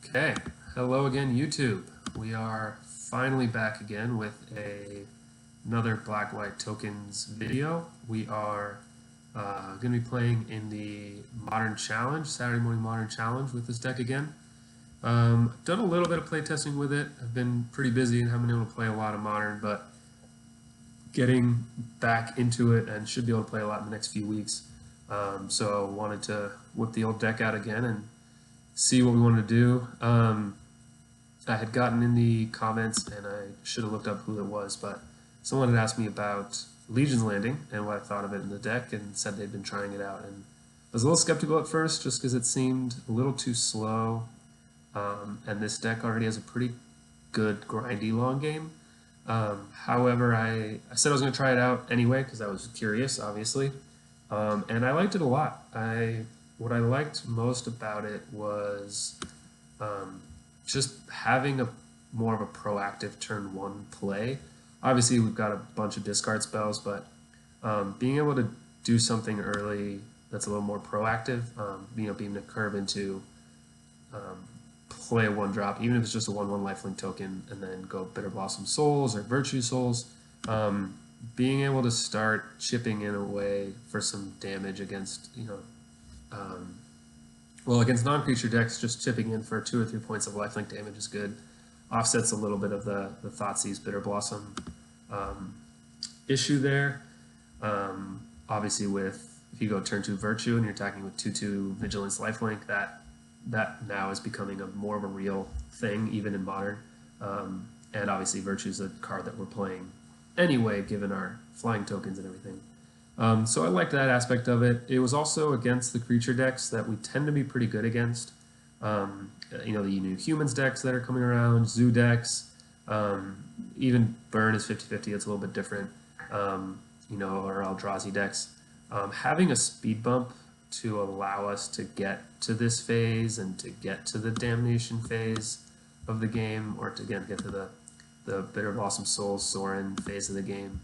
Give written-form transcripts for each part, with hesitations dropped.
Okay, hello again YouTube. We are finally back again with another black-white tokens video. We are going to be playing in the Modern Challenge, Saturday Morning Modern Challenge with this deck again. Done a little bit of playtesting with it. I've been pretty busy and haven't been able to play a lot of Modern, but getting back into it and should be able to play a lot in the next few weeks. So wanted to whip the old deck out again and see what we wanted to do. I had gotten in the comments, and I should have looked up who it was, but someone had asked me about Legion's Landing and what I thought of it in the deck, and said they'd been trying it out. And I was a little skeptical at first, just because it seemed a little too slow, and this deck already has a pretty good grindy long game. However, I said I was going to try it out anyway, because I was curious, obviously, and I liked it a lot. What I liked most about it was just having more of a proactive turn one play. Obviously, we've got a bunch of discard spells, but being able to do something early that's a little more proactive, being to curve into play a 1-drop, even if it's just a 1/1 lifelink token, and then go Bitter Blossom Souls or Virtue Souls. Being able to start chipping in a way for some damage against, against non-creature decks, just chipping in for 2 or 3 points of lifelink damage is good. Offsets a little bit of the Thoughtseize Bitter Blossom issue there. Obviously, if you go turn 2 Virtue and you're attacking with 2/2 Vigilance lifelink, that now is becoming more of a real thing, even in Modern. And obviously, Virtue is a card that we're playing anyway, given our flying tokens and everything. So I liked that aspect of it. It was also against the creature decks that we tend to be pretty good against. The new humans decks that are coming around, zoo decks, even Burn is 50/50, it's a little bit different, or Eldrazi decks. Having a speed bump to allow us to get to this phase and to get to the Damnation phase of the game, or to again get to the Bitter Blossom Souls Sorin phase of the game,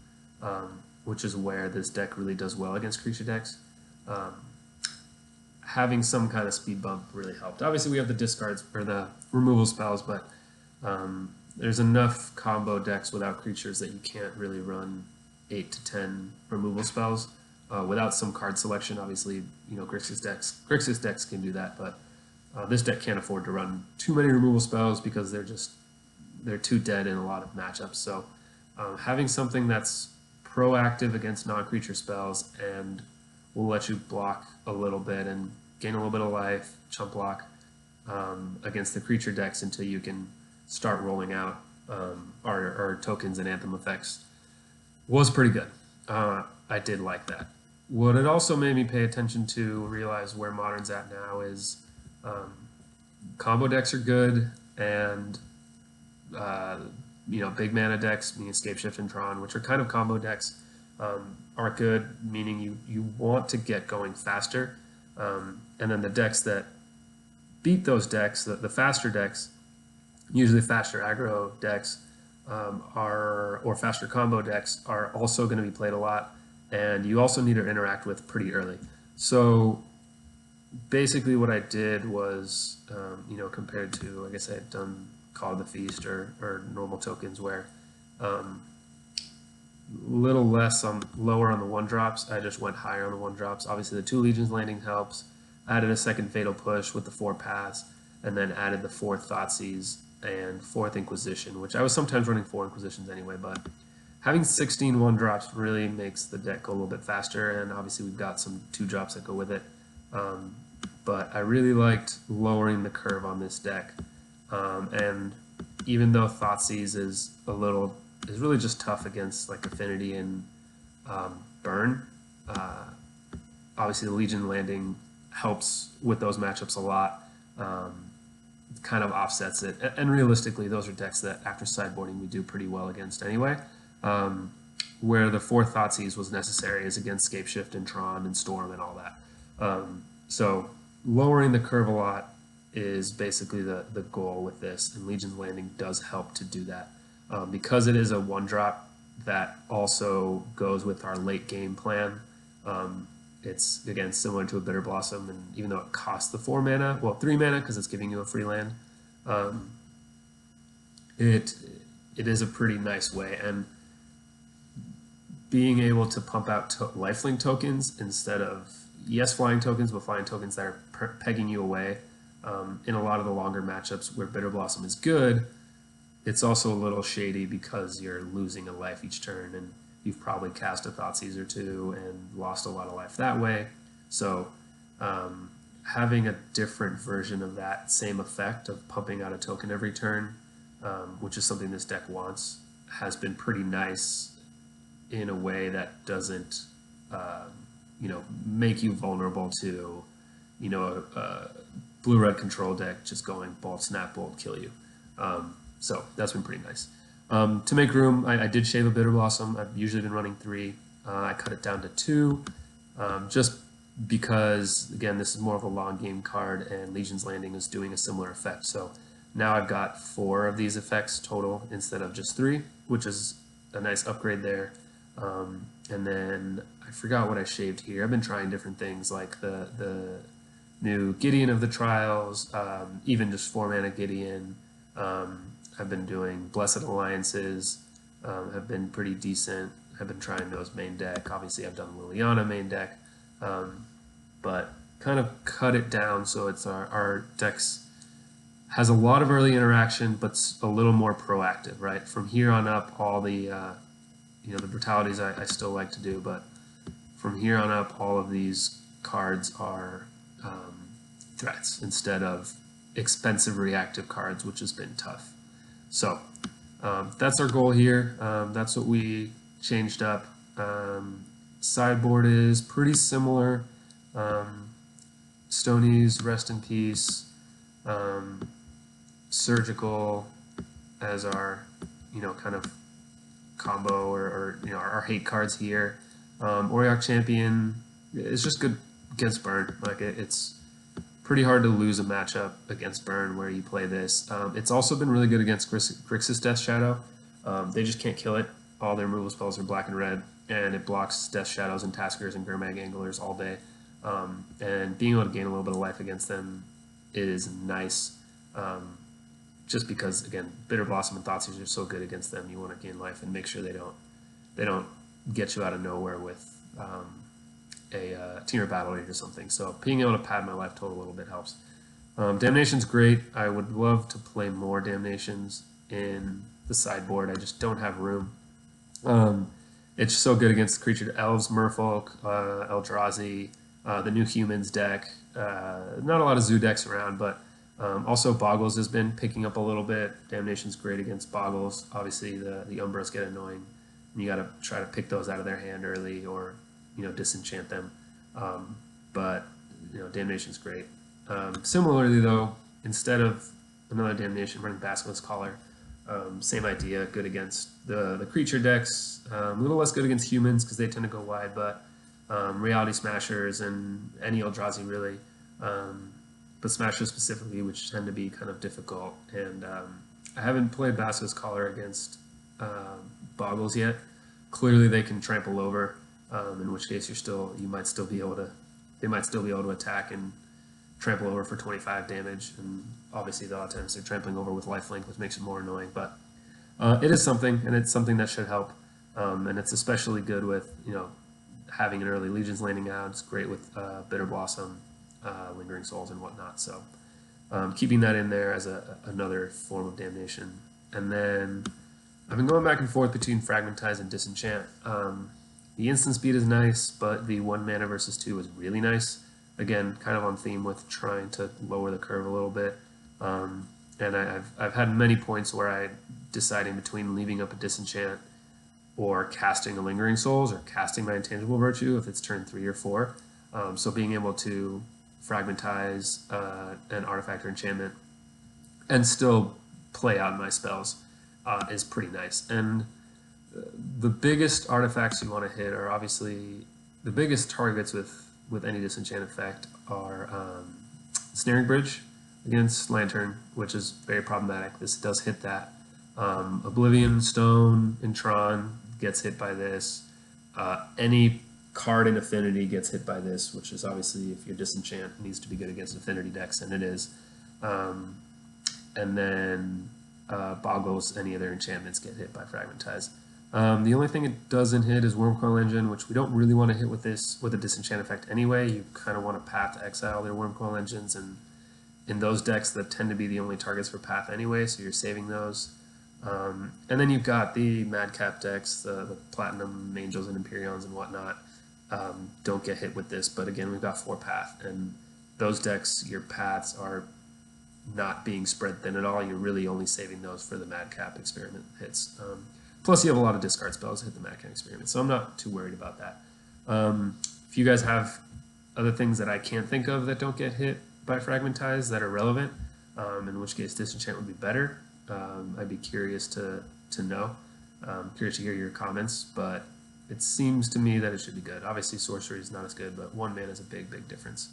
which is where this deck really does well against creature decks. Having some kind of speed bump really helped. Obviously, we have the discards or the removal spells, but there's enough combo decks without creatures that you can't really run 8 to 10 removal spells without some card selection. Obviously, Grixis decks can do that, but this deck can't afford to run too many removal spells because they're too dead in a lot of matchups. So having something that's proactive against non-creature spells and will let you block a little bit and gain a little bit of life, chump block against the creature decks until you can start rolling out our tokens and anthem effects was pretty good. I did like that. What it also made me pay attention to, realize where Modern's at now, is combo decks are good, and big mana decks, meaning Escape Shift and Tron, which are kind of combo decks, are good, meaning you want to get going faster. And then the decks that beat those decks, the faster decks, usually faster aggro decks, or faster combo decks, are also going to be played a lot, and you also need to interact with pretty early. So basically what I did was, compared to, I guess I had done Call of the Feast or normal tokens, where little lower on the 1-drops. I just went higher on the 1-drops. Obviously, the 2 Legion's Landing helps. Added a second Fatal Push with the 4 paths, and then added the 4th Thoughtseize and 4th Inquisition, which I was sometimes running 4 Inquisitions anyway, but having 16 1-drops really makes the deck go a little bit faster, and obviously we've got some 2-drops that go with it. But I really liked lowering the curve on this deck. And even though Thoughtseize is really just tough against like Affinity and Burn, obviously the Legion Landing helps with those matchups a lot, kind of offsets it, and realistically those are decks that after sideboarding we do pretty well against anyway. Where the 4th Thoughtseize was necessary is against Scape Shift and Tron and Storm and all that. So lowering the curve a lot is basically the goal with this, and Legion's Landing does help to do that. Because it is a 1-drop that also goes with our late game plan, it's, again, similar to a Bitter Blossom, and even though it costs the 4 mana, well, 3 mana because it's giving you a free land, Um, it is a pretty nice way, and being able to pump out lifelink tokens instead of flying tokens, but flying tokens that are pegging you away. In a lot of the longer matchups where Bitter Blossom is good, it's also a little shady because you're losing a life each turn, and you've probably cast a Thoughtseize or two and lost a lot of life that way. So having a different version of that same effect of pumping out a token every turn, which is something this deck wants, has been pretty nice in a way that doesn't make you vulnerable to a blue-red control deck just going bolt, snap, bolt, kill you. So that's been pretty nice. To make room, I did shave a Bitter Blossom. I've usually been running 3. I cut it down to 2, just because, again, this is more of a long game card, and Legion's Landing is doing a similar effect. So now I've got 4 of these effects total instead of just 3, which is a nice upgrade there. And then I forgot what I shaved here. I've been trying different things like the new Gideon of the Trials, even just 4-mana Gideon. I've been doing Blessed Alliances, have been pretty decent. I've been trying those main deck. Obviously, I've done Liliana main deck, but kind of cut it down so it's our decks has a lot of early interaction, but a little more proactive, right? From here on up, all the the brutalities I still like to do, but from here on up, all of these cards are threats instead of expensive reactive cards, which has been tough. So that's our goal here. That's what we changed up. Sideboard is pretty similar. Stonies, Rest in Peace, Surgical as our kind of combo or our hate cards here. Auriok Champion is just good against Burn. Like it's pretty hard to lose a matchup against Burn where you play this. It's also been really good against Grixis Death Shadow. They just can't kill it. All their removal spells are black and red, and it blocks Death Shadows and Taskers and Gurmag Anglers all day. And being able to gain a little bit of life against them is nice. Just because, again, Bitter Blossom and Thoughtseize are so good against them, you want to gain life and make sure they don't get you out of nowhere with a Team Battle Rage or something. So being able to pad my life total a little bit helps. Damnation's great. I would love to play more Damnations in the sideboard. I just don't have room. It's so good against creature elves, Merfolk, Eldrazi, the new humans deck. Not a lot of zoo decks around, but also Boggles has been picking up a little bit. Damnation's great against Boggles. Obviously the Umbros get annoying, and you got to try to pick those out of their hand early or disenchant them. But Damnation's great. Similarly though, instead of another Damnation, running Basilisk Collar. Same idea, good against the creature decks, a little less good against humans because they tend to go wide, but Reality Smashers and any Eldrazi really, but Smashers specifically, which tend to be kind of difficult. And I haven't played Basilisk Collar against Boggles yet. Clearly they can trample over, in which case they might still be able to attack and trample over for 25 damage, and obviously a lot of times they're trampling over with lifelink, which makes it more annoying, but it is something, and it's something that should help, and it's especially good with having an early Legion's Landing out. It's great with Bitter Blossom, Lingering Souls and whatnot, so keeping that in there as another form of Damnation. And then I've been going back and forth between Fragmentize and Disenchant. The instant speed is nice, but the 1 mana versus 2 is really nice. Again, kind of on theme with trying to lower the curve a little bit. And I've had many points where I deciding between leaving up a Disenchant or casting a Lingering Souls or casting my Intangible Virtue if it's turn 3 or 4. So being able to Fragmentize an Artifact or Enchantment and still play out my spells is pretty nice. And the biggest artifacts you want to hit are obviously the biggest targets with any disenchant effect are Snaring Bridge against Lantern, which is very problematic. This does hit that. Oblivion Stone in Tron gets hit by this. Any card in Affinity gets hit by this, which is obviously, if your disenchant needs to be good against Affinity decks, and it is. and then Boggles, any other enchantments get hit by Fragmentize. The only thing it doesn't hit is Wormcoil Engine, which we don't really want to hit with this with a disenchant effect anyway. You kind of want to Path Exile their Wormcoil Engines, and in those decks that tend to be the only targets for Path anyway, so you're saving those. And then you've got the Madcap decks, the Platinum Angels and Empyreons and whatnot. Don't get hit with this, but again, we've got 4 Path, and those decks, your paths are not being spread thin at all. You're really only saving those for the Madcap Experiment hits. Plus, you have a lot of discard spells that hit the Madcap Experiment, so I'm not too worried about that. If you guys have other things that I can't think of that don't get hit by Fragmentize that are relevant, in which case Disenchant would be better, I'd be curious to know. Curious to hear your comments, but it seems to me that it should be good. Obviously, Sorcery is not as good, but 1 mana is a big, big difference.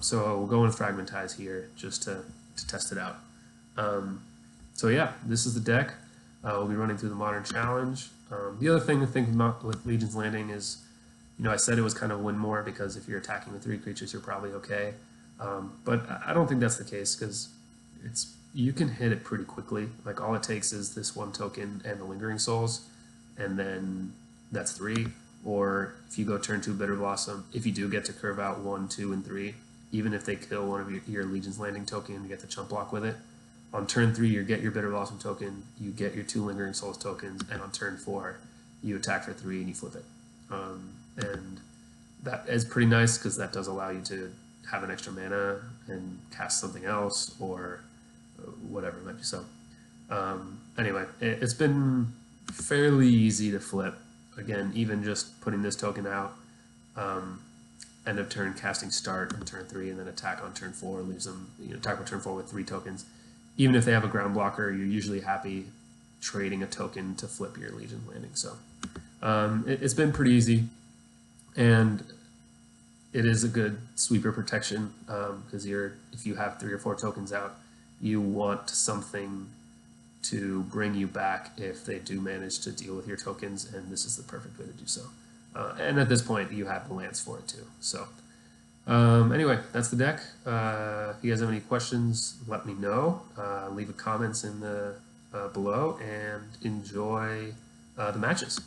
So we'll go with Fragmentize here just to test it out. So yeah, this is the deck. We'll be running through the Modern Challenge. The other thing to think about with Legion's Landing is, I said it was kind of win more because if you're attacking with 3 creatures, you're probably okay. But I don't think that's the case because you can hit it pretty quickly. Like all it takes is this 1 token and the Lingering Souls, and then that's 3. Or if you go turn 2 Bitter Blossom, if you do get to curve out 1, 2, and 3, even if they kill one of your Legion's Landing token and you get the chump block with it, on turn 3 you get your Bitter Blossom token, you get your 2 Lingering Souls tokens, and on turn 4 you attack for 3 and you flip it. And that is pretty nice because that does allow you to have an extra mana and cast something else or whatever it might be. So anyway, it's been fairly easy to flip. Again, even just putting this token out, end of turn casting start on turn 3 and then attack on turn 4 leaves them, attack on turn 4 with 3 tokens. Even if they have a ground blocker, you're usually happy trading a token to flip your Legion Landing. So it's been pretty easy, and it is a good sweeper protection because if you have 3 or 4 tokens out, you want something to bring you back if they do manage to deal with your tokens, and this is the perfect way to do so. And at this point, you have the lands for it too. So anyway, that's the deck. If you guys have any questions, let me know. Leave a comments in the below, and enjoy the matches.